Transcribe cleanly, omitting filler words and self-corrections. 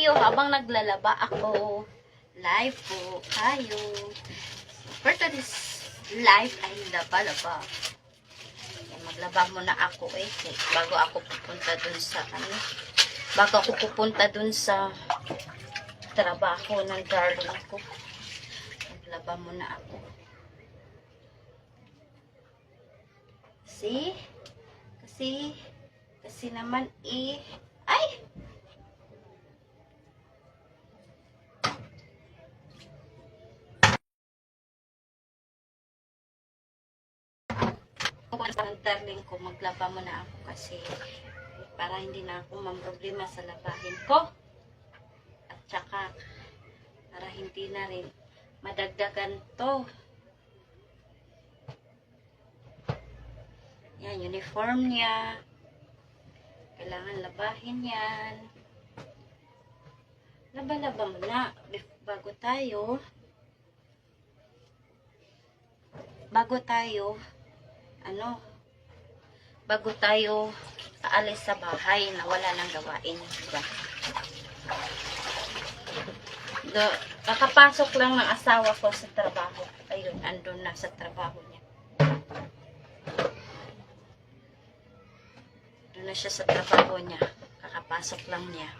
Habang naglalaba ako, live po kayo. For today's live ay laba-laba. Maglaba muna ako bago ako pupunta dun sa trabaho ng darling ko. Maglaba muna ako. Kasi naman ay! Ang darling ko, maglaba muna ako kasi para hindi na ako mamroblema sa labahin ko. At saka para hindi na rin madagdagan to. Yan, uniform niya. Kailangan labahin yan. Laba-laba muna bago tayo aalis sa bahay na wala nang gawain, diba? Kakapasok lang ng asawa ko sa trabaho. Ayun, andun na sa trabaho niya. Doon na siya sa trabaho niya. Kakapasok lang niya.